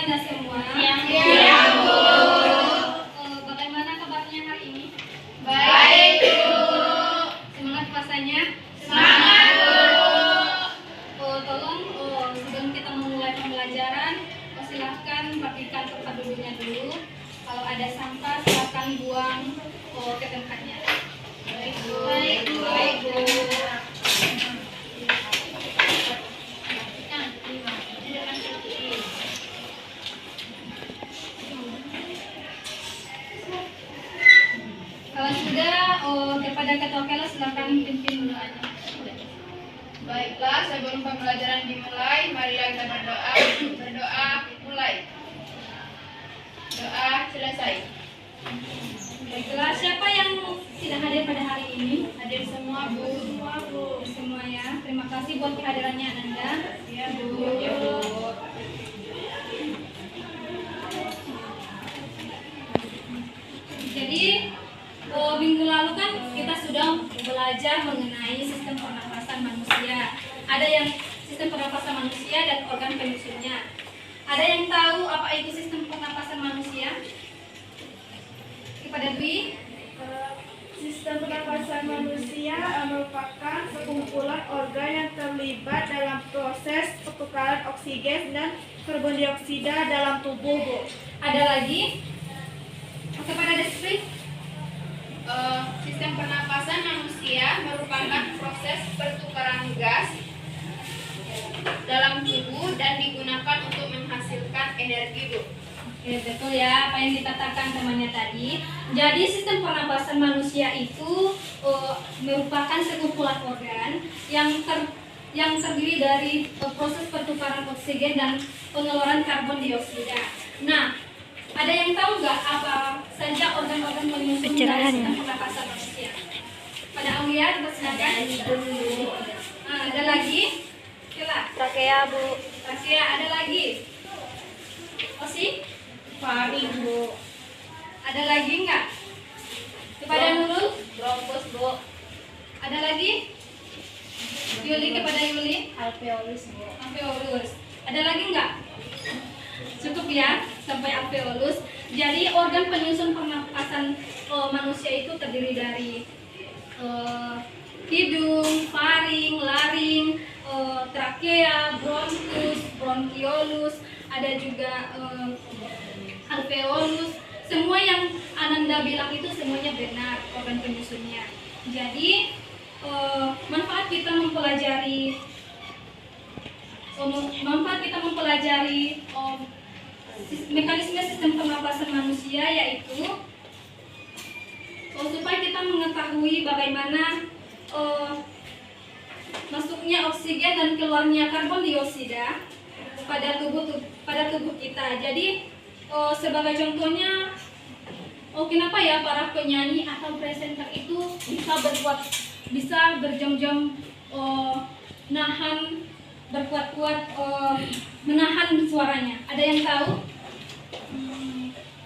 Anda semua? Iya, Bu. Bagaimana kabarnya hari ini? Baik, Bu. Semangat puasanya? Semangat, Bu. Tolong sebelum kita memulai pembelajaran, silahkan perhatikan tempat duduknya dulu. Kalau ada sampah, silahkan buang ke tempatnya. Baik, Bu. Baik, Bu. Baik, Bu. Kalau sudah, kepada ketua kelas silahkan pimpin doanya. Baiklah, sebelum pembelajaran dimulai, marilah kita berdoa. Berdoa, mulai. Doa selesai. Baiklah, siapa yang tidak hadir pada hari ini? Hadir semua, Bu. Semua ya. Terima kasih buat kehadirannya Anda. Ya, Bu. Jadi minggu lalu kan kita sudah belajar mengenai sistem pernapasan manusia. Ada yang sistem pernapasan manusia dan organ penyusunnya. Ada yang tahu apa itu sistem pernapasan manusia? Kepada Dwi. Sistem pernapasan manusia merupakan sekumpulan organ yang terlibat dalam proses pertukaran oksigen dan karbon dioksida dalam tubuh, Bu. Ada lagi? Kepada Desri. Sistem pernapasan manusia merupakan proses pertukaran gas dalam tubuh dan digunakan untuk menghasilkan energi, Bu. Oke, betul ya apa yang dikatakan temannya tadi. Jadi sistem pernapasan manusia itu merupakan sekumpulan organ yang terdiri dari proses pertukaran oksigen dan pengeluaran karbon dioksida. Nah, ada yang tahu nggak apa saja organ-organ penyusun dari sistem pernapasan manusia? Pada Aulia, silakan. Ada lagi? Kela. Trachea, Bu. Trachea, ada lagi? Osi? Faring, Bu. Ada lagi nggak? Kepada Nurul? Bronkus, Bu. Ada lagi? Yuli, kepada Yuli? Alveolus, Bu. Alveolus. Ada lagi nggak? Cukup ya sampai alveolus. Jadi organ penyusun pernapasan manusia itu terdiri dari hidung, faring, laring, trakea, bronkus, bronkiolus, ada juga alveolus. Semua yang Ananda bilang itu semuanya benar organ penyusunnya. Jadi manfaat kita mempelajari mekanisme sistem pernapasan manusia, yaitu supaya kita mengetahui bagaimana masuknya oksigen dan keluarnya karbon dioksida pada tubuh kita. Jadi sebagai contohnya, kenapa ya para penyanyi atau presenter itu bisa berjam-jam berkuat-kuat menahan suaranya? Ada yang tahu?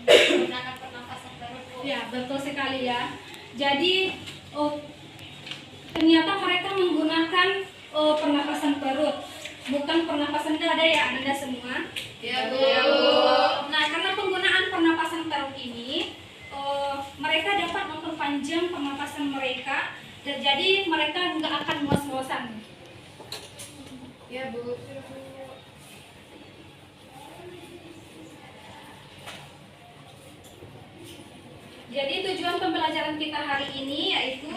Menggunakan pernapasan perut, Bu. Ya, betul sekali ya. Jadi ternyata mereka menggunakan pernapasan perut, bukan pernapasan dada ya Anda semua. Ya, Bu. Nah, karena penggunaan pernapasan perut ini, mereka dapat memperpanjang pernapasan mereka, dan jadi mereka nggak akan ngos-ngosan. Ya, Bu. Jadi tujuan pembelajaran kita hari ini yaitu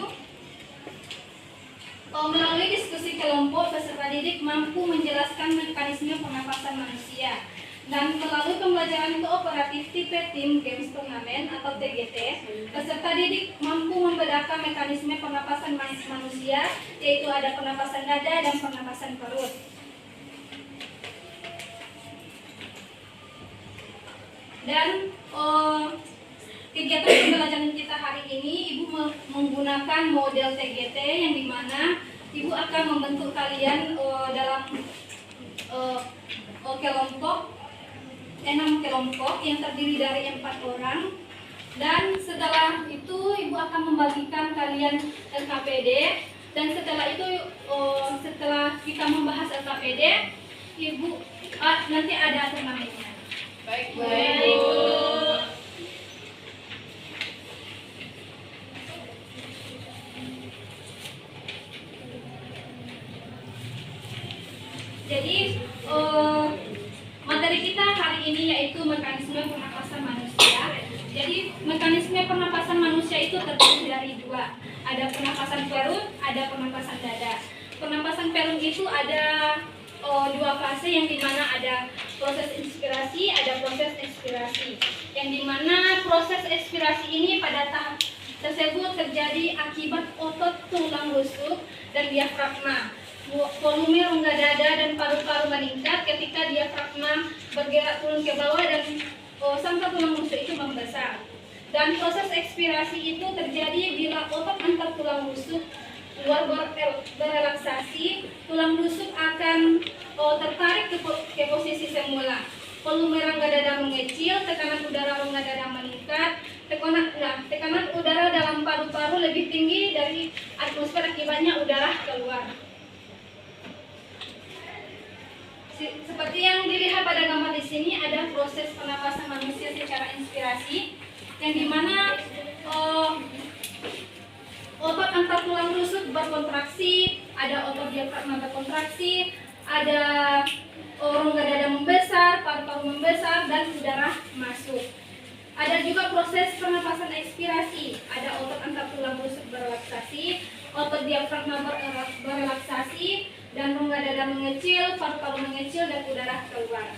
melalui diskusi kelompok, peserta didik mampu menjelaskan mekanisme pernapasan manusia, dan melalui pembelajaran kooperatif tipe tim games turnamen atau TGT, peserta didik mampu membedakan mekanisme pernapasan manusia, yaitu ada pernapasan dada dan pernapasan perut. Dan kegiatan pembelajaran kita hari ini, Ibu menggunakan model TGT yang dimana Ibu akan membentuk kalian dalam kelompok 6 kelompok yang terdiri dari 4 orang. Dan setelah itu Ibu akan membagikan kalian LKPD, dan setelah itu setelah kita membahas LKPD, Ibu nanti ada turnamennya. Baik, Bu. Jadi materi kita hari ini yaitu mekanisme pernapasan manusia. Jadi mekanisme pernapasan manusia itu terdiri dari dua. Ada pernapasan perut, ada pernapasan dada. Pernapasan perut itu ada dua fase, yang dimana ada proses inspirasi, ada proses ekspirasi. Yang dimana proses ekspirasi ini pada tahap tersebut terjadi akibat otot tulang rusuk dan diafragma. Volume rongga dada dan paru-paru meningkat ketika diafragma bergerak turun ke bawah dan sampai tulang rusuk itu membesar. Dan proses ekspirasi itu terjadi bila otot antar tulang rusuk luar berrelaksasi, tulang rusuk akan tertarik ke posisi semula. Volume rongga dada mengecil, tekanan udara rongga dada meningkat, tekanan udara dalam paru-paru lebih tinggi dari atmosfer, akibatnya udara keluar. Seperti yang dilihat pada gambar di sini, ada proses pernapasan manusia secara inspirasi, yang dimana otot antar tulang rusuk berkontraksi, ada otot diafragma berkontraksi, ada rongga dada membesar, paru-paru membesar, dan udara masuk. Ada juga proses pernapasan ekspirasi, ada otot antar tulang rusuk berrelaksasi, otot diafragma berrelaksasi, dan rongga dada mengecil, paru-paru mengecil, dan udara keluar.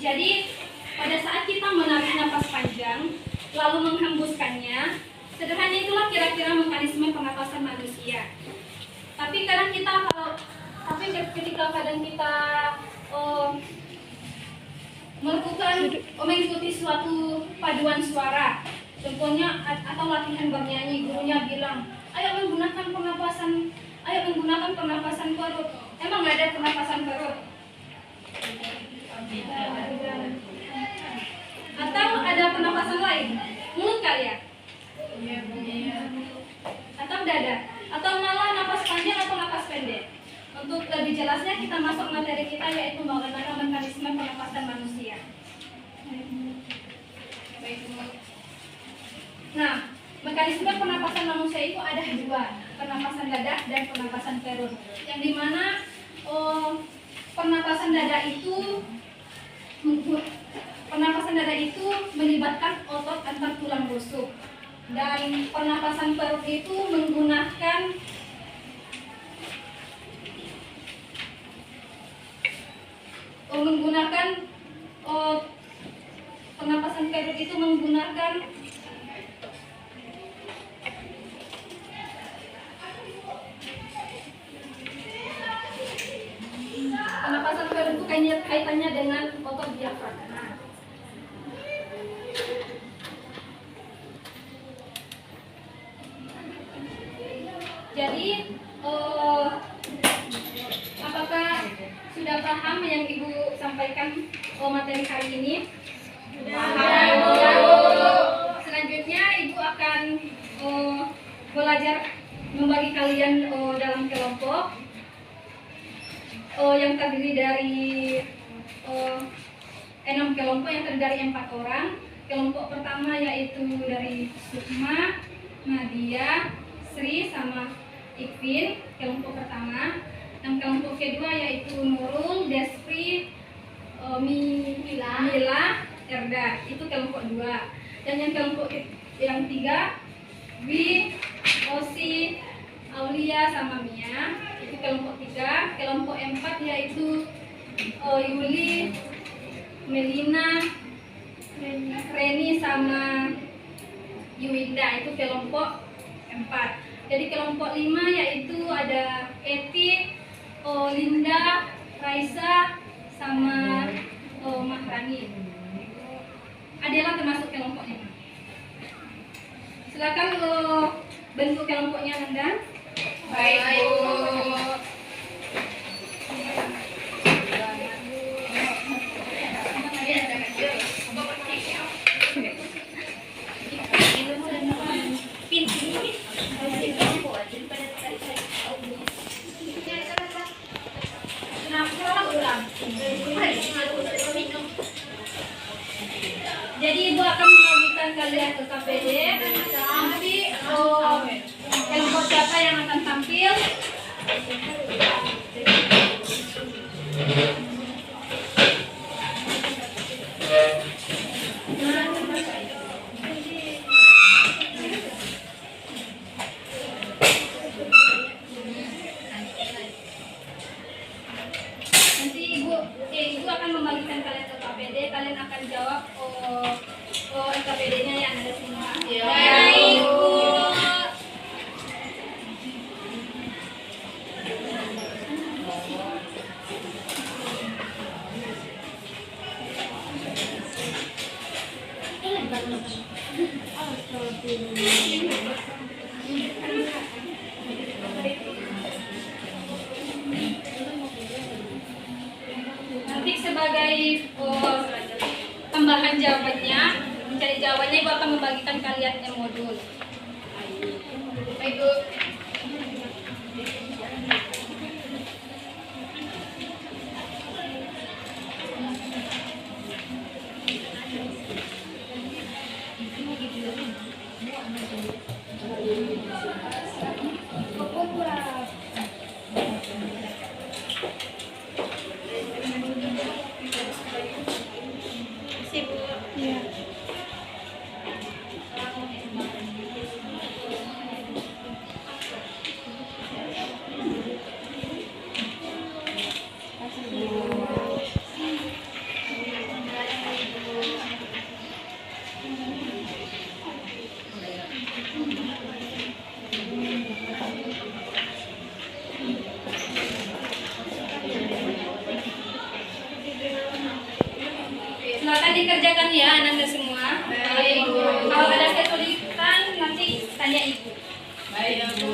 Jadi pada saat kita menarik napas panjang lalu menghembuskannya, sederhana itulah kira-kira mekanisme pernapasan manusia. Tapi ketika kadang kita melakukan mengikuti suatu paduan suara, contohnya atau latihan bernyanyi, gurunya bilang, ayo menggunakan pernapasan perut. Emang nggak ada pernapasan perut? Atau ada pernapasan lain? Mulut kali ya? Atau dada? Atau malah napas panjang atau napas pendek? Untuk lebih jelasnya kita masuk materi kita, yaitu bagaimana mekanisme pernapasan manusia. Nah, mekanisme pernapasan manusia itu ada dua, pernapasan dada dan pernapasan perut. Yang dimana pernapasan dada itu melibatkan otot antar tulang rusuk, dan pernapasan perut itu menggunakan pernapasan perut itu menggunakan pernapasan perut itu kaitannya dengan otot diafragma. Jadi apakah sudah paham yang Ibu sampaikan materi hari ini? Selanjutnya Ibu akan belajar membagi kalian dalam kelompok yang terdiri dari 6 kelompok yang terdiri dari 4 orang. Kelompok pertama yaitu dari Sukma, Nadia, Sri, sama Ikvin, kelompok pertama. Dan kelompok kedua yaitu Nurul, Despri, Mila, Erda, itu kelompok 2. Dan yang kelompok yang 3, Wi, Osi, Aulia, sama Mia, itu kelompok 3. Kelompok 4 yaitu Yuli, Melina, Reni, sama Yuwinda, itu kelompok 4. Jadi kelompok 5 yaitu ada Eti, Linda, Raisa, sama Mahrani. Adela termasuk kelompok 5. Silakan bentuk kelompoknya Nanda. Baik, Bu. Jadi Ibu akan membagikan kalian ke KPD. Nanti kelompok siapa yang akan tampil? Nanti Ibu akan membagikan kalian ke KPD. Kalian akan jawab KPD-nya yang ada semua. Baik, Bu. Nanti sebagai tambahan jawabannya, mencari jawabannya Ibu akan membagikan kalian modul. Baik, Bu. Silakan dikerjakan ya anak-anak semua. Baik, Bu. Kalau ada kesulitan nanti tanya Ibu. Baik, Bu.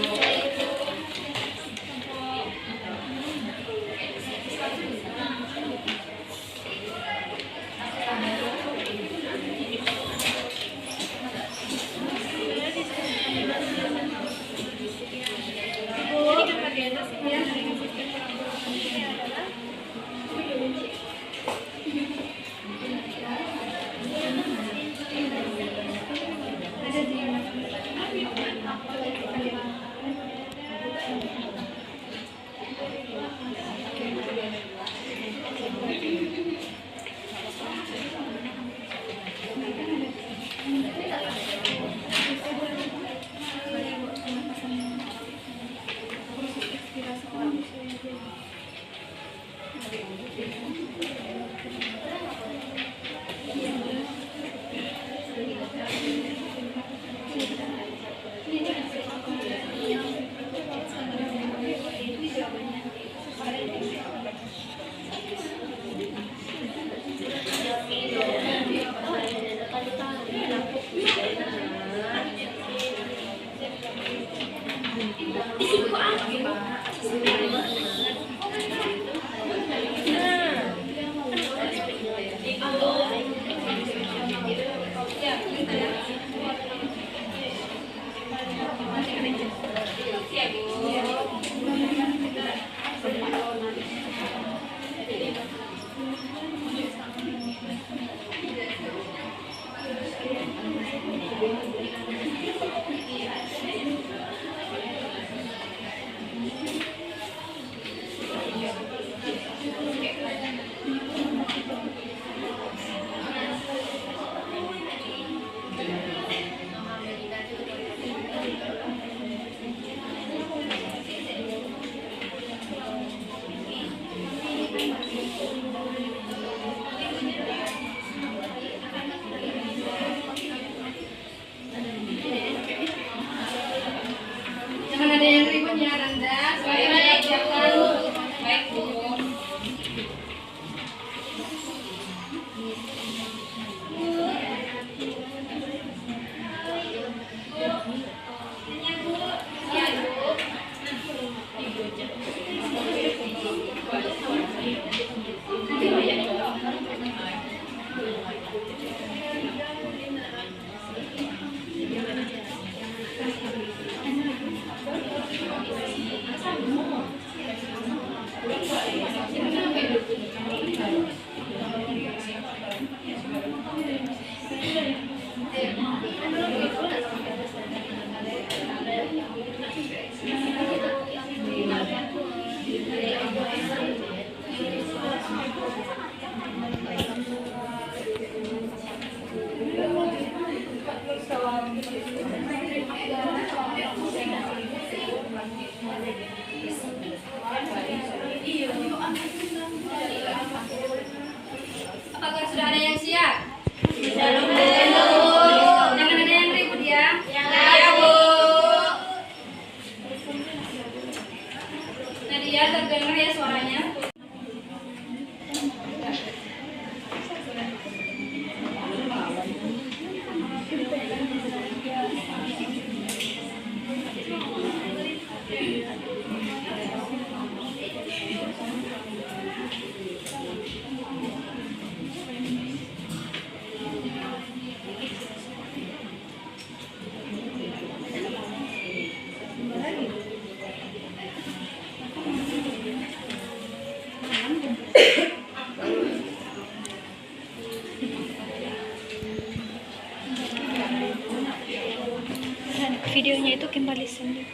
videonya itu kembali sendiri.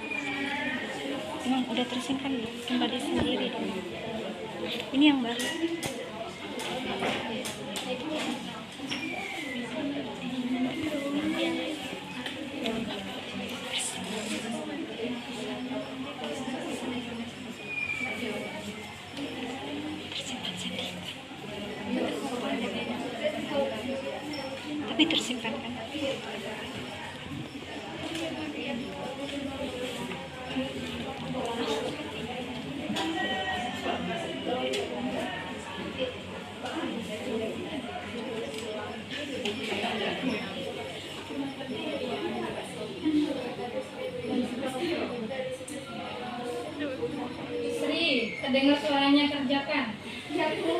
Emang udah tersimpan kembali sendiri. Ini yang baru. Tersimpan sendiri. Tapi tersimpan kan? Sri, terdengar suaranya, kerjakan. Ya, Bu.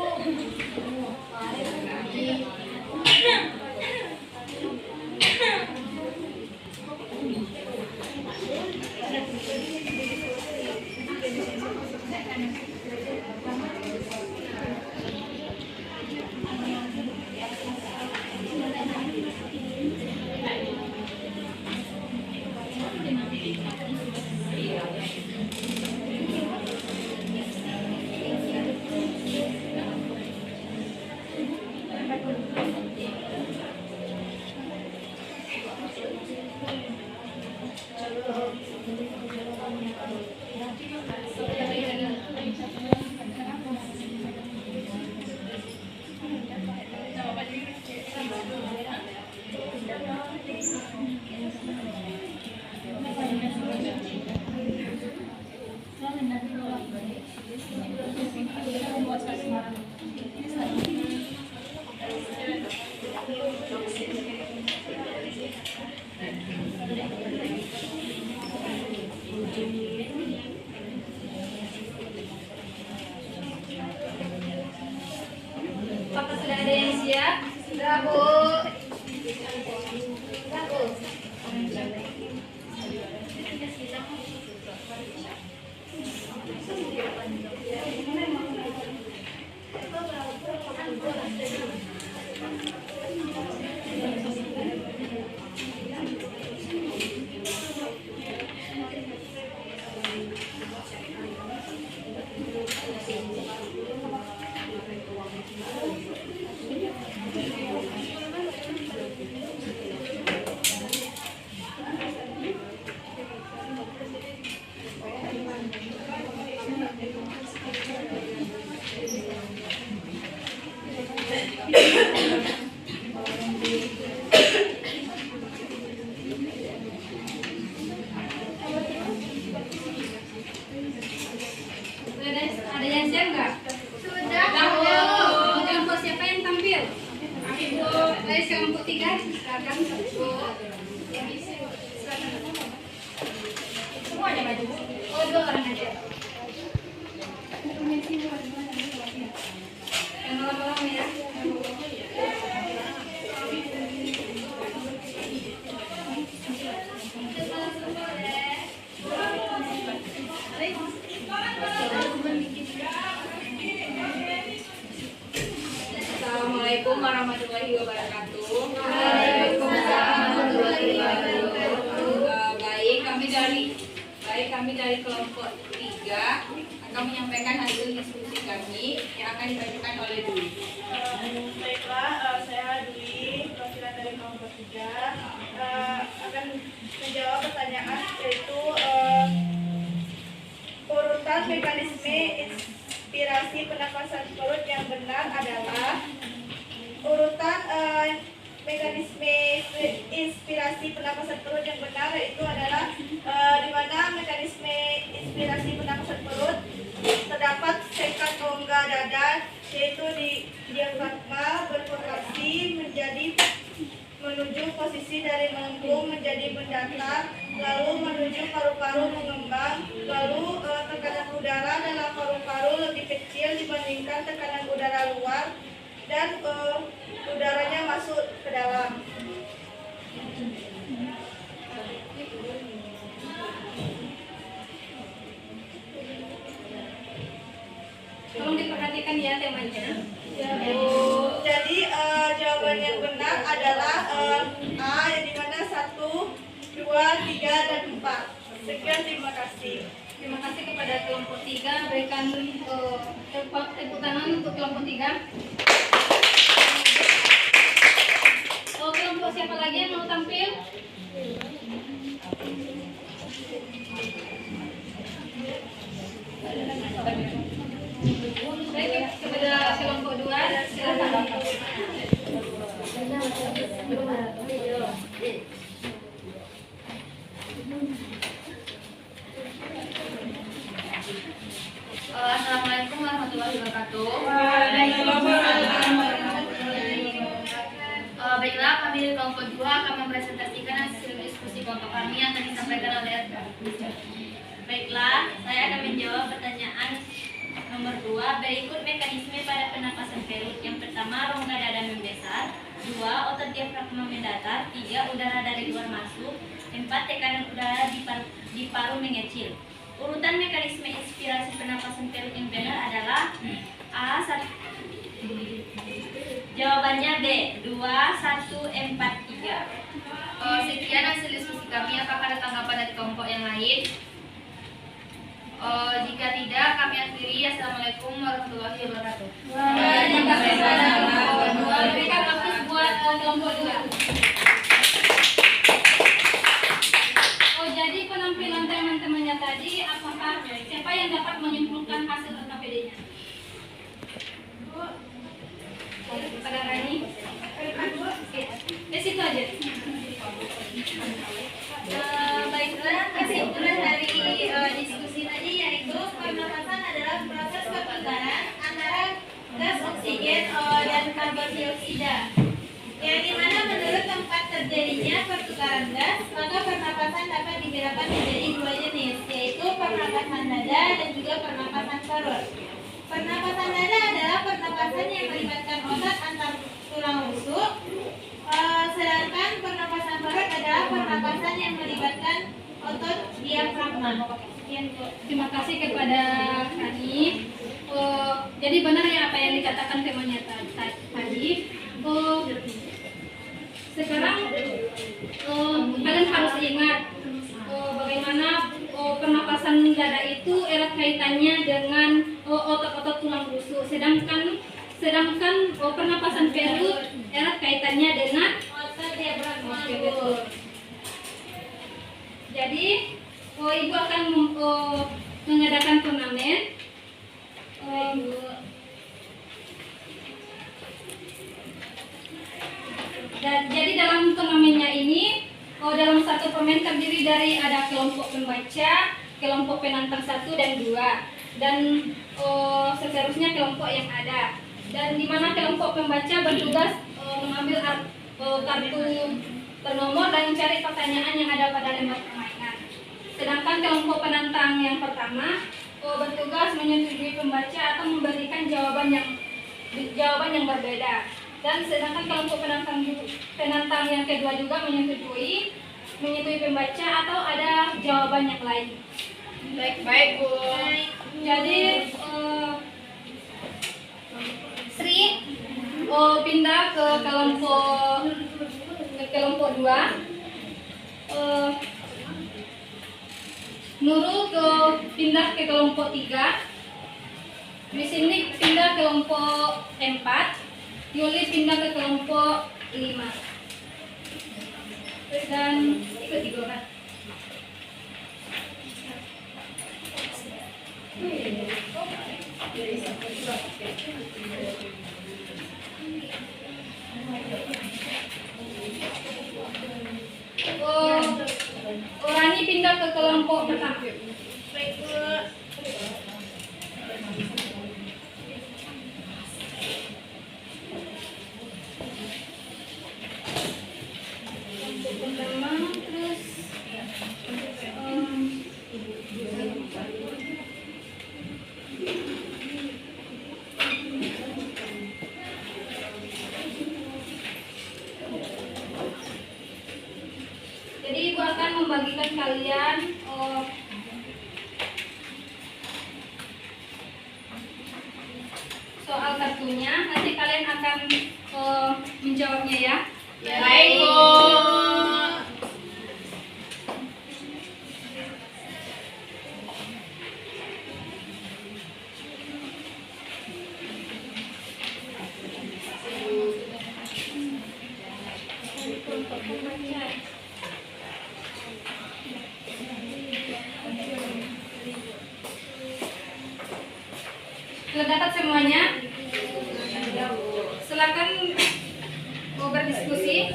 Apakah sudah ada yang siap? Sudah, Bu. Sudah, Bu. Ada yang siap nggak? Sudah, Lalu Bu. kelompok siapa yang tampil? Baik, kelompok 3 silakan. Semuanya maju. Oh, 2 orang aja. Yang lama-lama ya. Assalamualaikum warahmatullahi wabarakatuh. Waalaikumsalam warahmatullahi wabarakatuh. Baik, kami dari kelompok 3 akan menyampaikan hasil diskusi kami yang akan dibacakan oleh Dwi. Baiklah, saya Dwi, perwakilan dari kelompok 3, akan menjawab pertanyaan, yaitu urutan mekanisme inspirasi pernapasan perut yang benar adalah urutan mekanisme inspirasi pernapasan perut yang benar, yaitu adalah di mana mekanisme inspirasi pernapasan perut terdapat sekat rongga dada, yaitu di diafragma berkontraksi menuju posisi dari melengkung menjadi mendatar, lalu menuju paru-paru mengembang, lalu tekanan udara dalam paru-paru lebih kecil dibandingkan tekanan udara luar, dan udaranya masuk ke dalam. Tolong diperhatikan ya temanya. Jadi jawaban yang benar adalah A, yang dimana 1, 2, 2, 3, dan 4. Sekian, terima kasih. Terima kasih kepada kelompok 3. Berikan tepuk tangan untuk kelompok 3. Kelompok siapa lagi yang mau tampil? Baik, kepada kelompok 2, silakan. Assalamualaikum warahmatullahi wabarakatuh. Baiklah, kami dari kelompok 2 akan mempresentasikan hasil diskusi kelompok kami yang akan disampaikan oleh Baiklah, saya akan menjawab pertanyaan nomor 2. Berikut mekanisme pada pernapasan perut. Yang pertama, rongga dada membesar. 2. Otot diafragma mendatar. 3. Udara dari luar masuk. 4. Tekanan udara di paru mengecil. Urutan mekanisme inspirasi pernapasan perut yang benar adalah A. Jawabannya B. 2, 1, 4, 3. Sekian hasil diskusi kami. Apakah ada tanggapan dari kelompok yang lain? Jika tidak, kami akhiri. Assalamualaikum warahmatullahi wabarakatuh. Terima kasih kepada kelompok 2. Berikan aplaus buat kelompok 2. Jadi penampilan teman-temannya tadi, apakah siapa yang dapat menyimpulkan hasil LKPD-nya? Pada Rani? Situ aja. Baiklah, kesimpulan dari diskusi tadi yaitu pernapasan adalah proses pertukaran antara gas oksigen dan karbon dioksida, yang dimana menurut tempat terjadinya pertukaran gas, maka pernapasan dapat dibedakan menjadi 2 jenis, yaitu pernapasan dada dan juga pernapasan perut. Pernapasan dada adalah pernapasan yang melibatkan otot antar tulang rusuk, sedangkan pernapasan perut adalah pernapasan yang melibatkan otot diafragma. Terima kasih kepada Kani. Jadi benar ya apa yang dikatakan temannya tadi. Sekarang kalian harus ingat bagaimana pernapasan dada itu erat kaitannya dengan otot-otot tulang rusuk, sedangkan pernapasan perut erat kaitannya dengan Otot diafragma. betul. Jadi ibu akan mengadakan turnamen. Jadi dalam turnamennya ini, dalam satu pemain terdiri dari ada kelompok pembaca, kelompok penantang 1 dan 2, dan seterusnya kelompok yang ada. Dan di mana kelompok pembaca bertugas mengambil kartu bernomor dan mencari pertanyaan yang ada pada lembar permainan. Sedangkan kelompok penantang yang pertama bertugas menyetujui pembaca atau memberikan jawaban yang berbeda. Dan sedangkan kelompok penantang yang kedua juga menyetujui pembaca atau ada jawaban yang lain. Baik, Bu. Jadi Sri pindah ke kelompok 2. Nurul pindah ke kelompok 3. Di sini pindah ke kelompok 4. Yuli pindah ke kelompok 5. Dan ikut kan? Rani pindah ke kelompok pertama. Jadi ibu akan membagikan kalian soal kartunya. Nanti kalian akan menjawabnya ya. Baik, Bu. Sudah dapat semuanya? Silakan mau berdiskusi.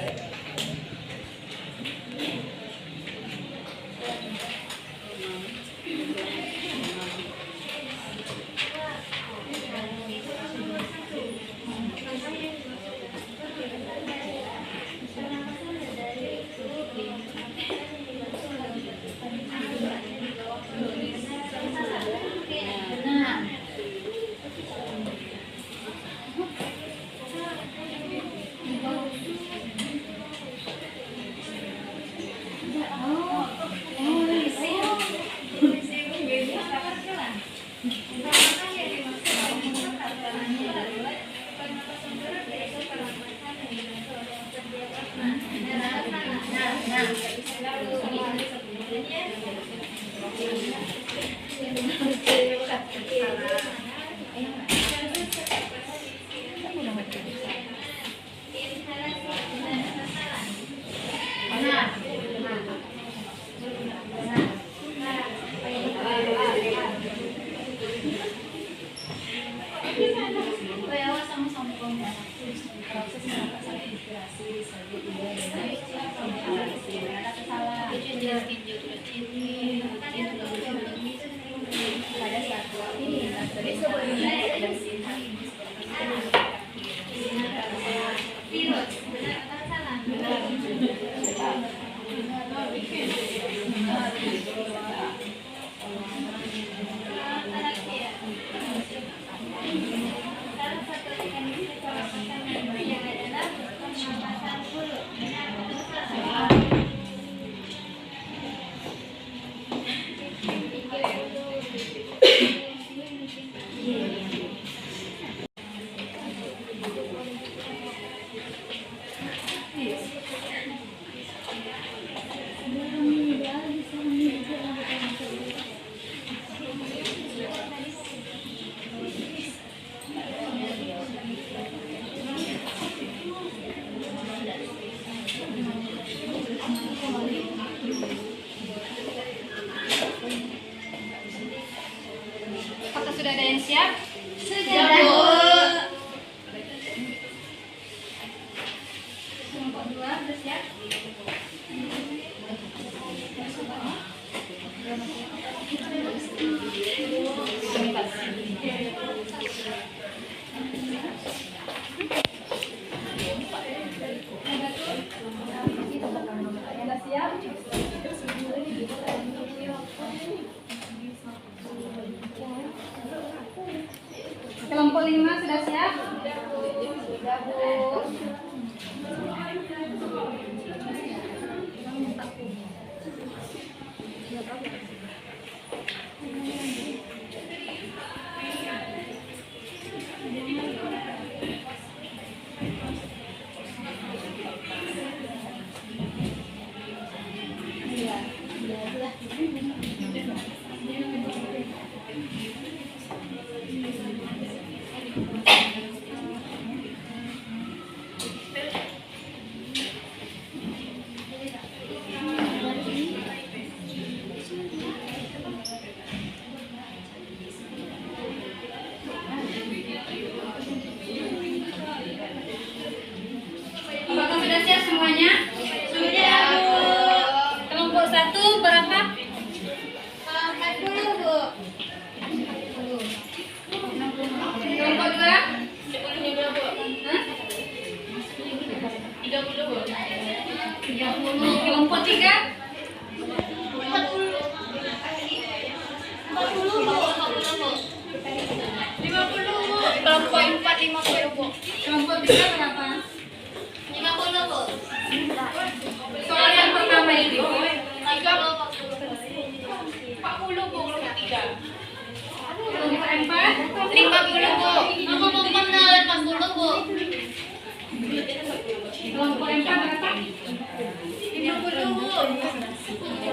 Apakah sudah ada yang siap? Sudah, Bu. Kelompok 2 sudah siap? Sudah siap? Kelompok 5 sudah siap? Sudah, Bu. Apakah sudah siap semuanya? Sudah, Bu. Kelompok 1 berapa? 40, Bu. Kelompok 2? 30, Bu. Hah? 30, Bu. 30. Kelompok 3? 40, Bu. 50, Bu. Kelompok 4, 50, Bu. Kelompok 3 berapa? 50, Bu. Soal yang pertama itu 30, 40, Bu. Kelompok 3. kelompok 4 50, Bu. Ngomong bener, 40, Bu. kelompok 4 berapa? 50, Bu.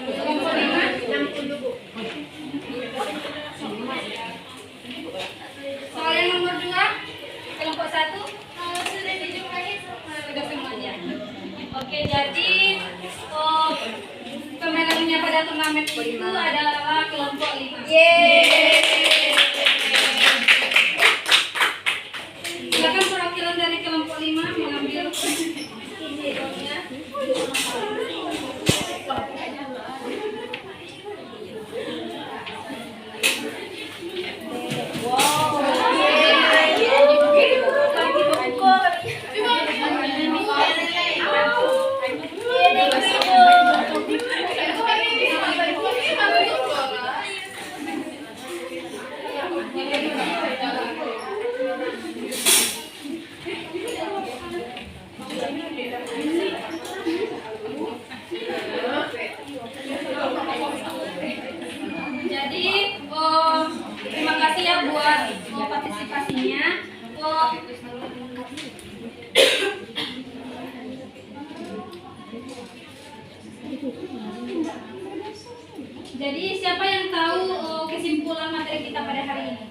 Kelompok 5 60, Bu. soal yang nomor 2 kelompok 1 Sudah dijumpai sudah semuanya. Oke, jadi pemenangnya pada turnamen itu adalah kelompok 5. Silakan perwakilan dari kelompok 5 mengambil videonya. Jadi terima kasih ya buat partisipasinya. Jadi siapa yang tahu kesimpulan materi kita pada hari ini?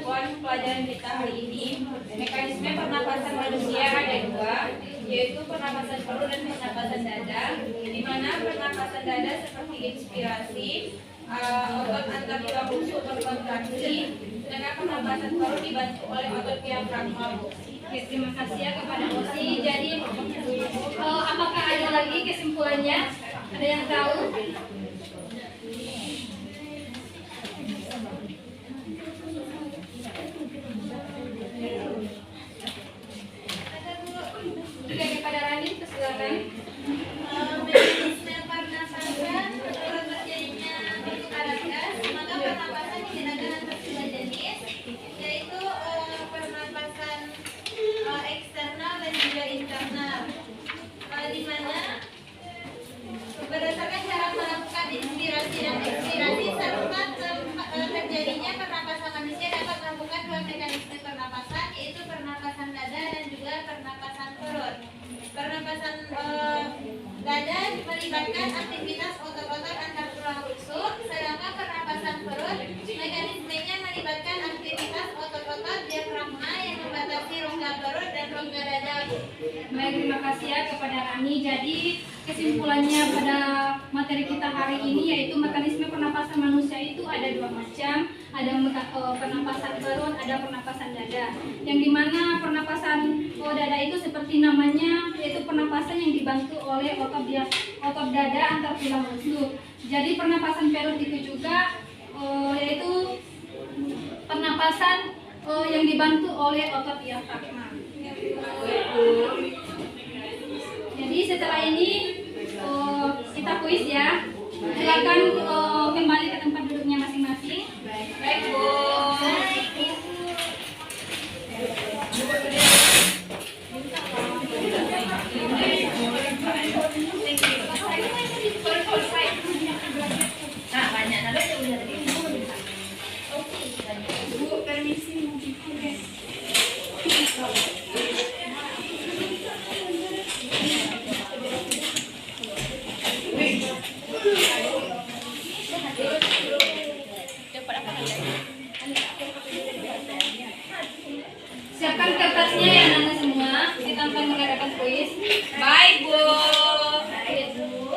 Poin pelajaran kita hari ini, mekanisme pernapasan manusia ada dua, yaitu pernapasan perut dan pernapasan dada, di mana pernapasan dada seperti inspirasi, otot antar tulang rusuk berkontraksi, sedangkan pernapasan perut dibantu oleh otot diafragma. Oke, terima kasih ya kepada Osi. Jadi apakah ada lagi kesimpulannya? Ada yang tahu? Oke, kepada Rani, silakan. Mekanisme pernapasan perut terjadinya pertukaran gas, maka pernapasan digunakan atas dua jenis, yaitu pernapasan eksternal dan juga internal, di mana berdasarkan cara melakukan inspirasi dan ekspirasi serta terjadinya pernapasan manusia dapat melakukan dua mekanisme pernapasan, yaitu pernapasan dada dan juga pernapasan perut. Pernapasan dada melibatkan aktivitas otot-otot antar tulang rusuk, sedangkan pernapasan perut mekanismenya melibatkan aktivitas otot-otot diafragma yang membatasi rongga perut dan rongga dada. Baik, terima kasih ya kepada Rani. Jadi kesimpulannya pada materi kita hari ini yaitu mekanisme pernapasan manusia itu ada dua macam, ada pernapasan perut, ada pernapasan dada. Yang dimana pernapasan dada itu seperti namanya, yaitu pernapasan yang dibantu oleh otot dada antar tulang rusuk. Jadi pernapasan perut itu juga yaitu pernapasan yang dibantu oleh otot diafragma. Jadi setelah ini kita kuis ya. Silakan kembali ke tempat duduknya masing-masing. Baik, Bu. Nah, banyak nada yang udah tadi. Bu, permisi. Siapkan kertasnya ya anak semua. Kita akan mengadakan kuis. Baik, Bu. Baik, Bu.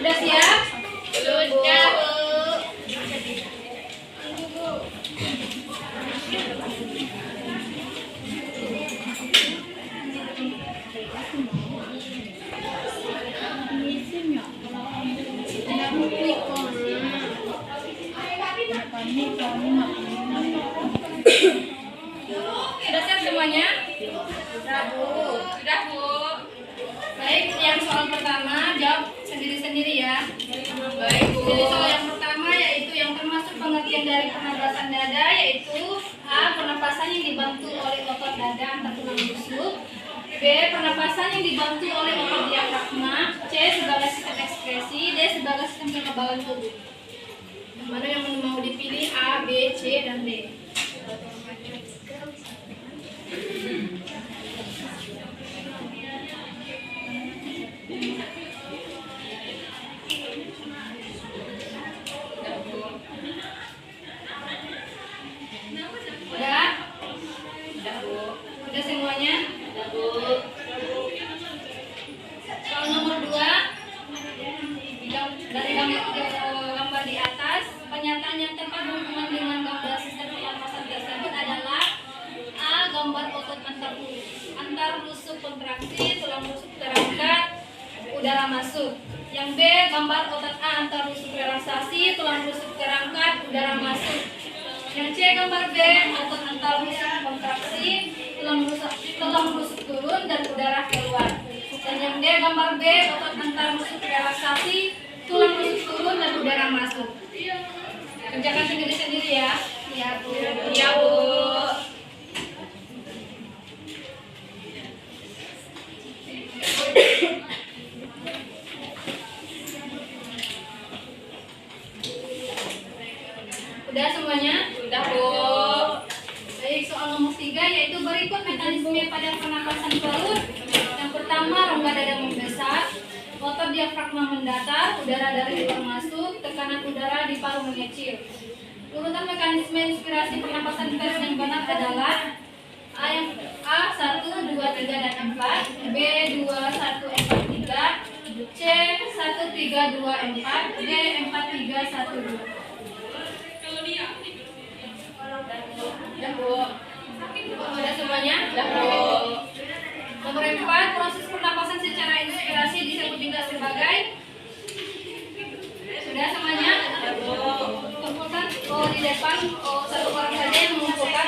Udah siap? Sudah, Bu. Sudah siap semuanya? Sudah, Bu. Sudah, Bu. Baik, yang soal pertama jawab sendiri-sendiri ya. Baik, Bu. Jadi soal yang pertama yaitu yang termasuk pengertian dari pernapasan dada yaitu A. Pernapasan yang dibantu oleh otot dada antar tulang rusuk. B. Pernapasan yang dibantu oleh otot diafragma. C. Sebagai sistem ekspresi. D. kekebalan tubuh. Mana yang mau dipilih A, B, C, dan D? Udah? Udah semuanya? Soal nomor 2 dari gambar di atas, pernyataan yang tepat berhubungan dengan gambar sistem pernapasan tersebut adalah A. Gambar otot antar rusuk kontraksi, tulang rusuk terangkat, udara masuk. Yang B. Gambar otot A antar rusuk relaksasi, tulang rusuk terangkat, udara masuk. Yang C. Gambar B. Otot antar rusuk kontraksi, tulang rusuk turun dan udara keluar. Dan yang D. Gambar B. Otot antar rusuk relaksasi, tulang rusuk turun dan udara masuk. Kerjakan sendiri-sendiri ya. Iya, Bu. Iya, Bu. Udah semuanya? Udah, Bu. Baik, soal nomor 3 yaitu berikut mekanisme pada pernapasan perut. Yang pertama, rongga dada membesar, otot diafragma mendatar, udara dari luar masuk, tekanan udara di paru mengecil. Urutan mekanisme inspirasi pernapasan pers yang benar adalah A 1, 2, 3, dan 4, B 2, 1, 4, 3, C 1, 3, 2, 4, D 4, 3, 1, 2. Udah, Bu. Sudah semuanya? Udah, Bu. Nomor 4, proses pernapasan secara inspirasi disebut juga sebagai. Sudah semuanya? Kumpulkan di depan, satu orang saja yang mengumpulkan.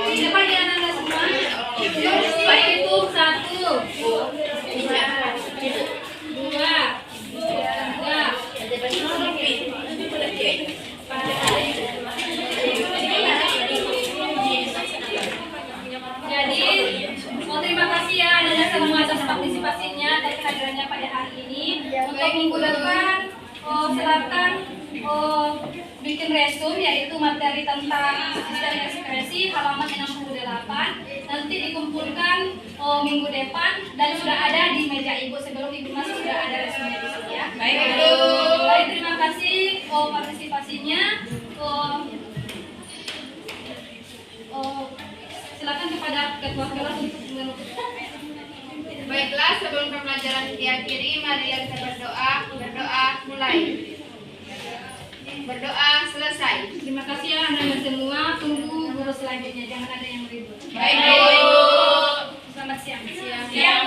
Di depan ya Anda semua. Baik itu 1, 2, 3. Jadi, terima kasih ya Anda semua atas partisipasinya dan kehadirannya pada hari ini. Untuk minggu depan, silakan bikin resume yaitu materi tentang sistem ekspresi halaman 68. Nanti dikumpulkan minggu depan dan sudah ada di meja Ibu. Sebelum Ibu masuk sudah ada resume di sini ya. Baik, Bu. Bu. Baik, terima kasih partisipasinya. Silakan kepada ketua kelas untuk menutup. Baiklah, sebelum pembelajaran diakhiri, mari kita berdoa. Berdoa mulai. Berdoa selesai. Terima kasih ya Anda semua. Tunggu guru selanjutnya. Jangan ada yang ribut. Baik, Bu. Selamat siang. Siang.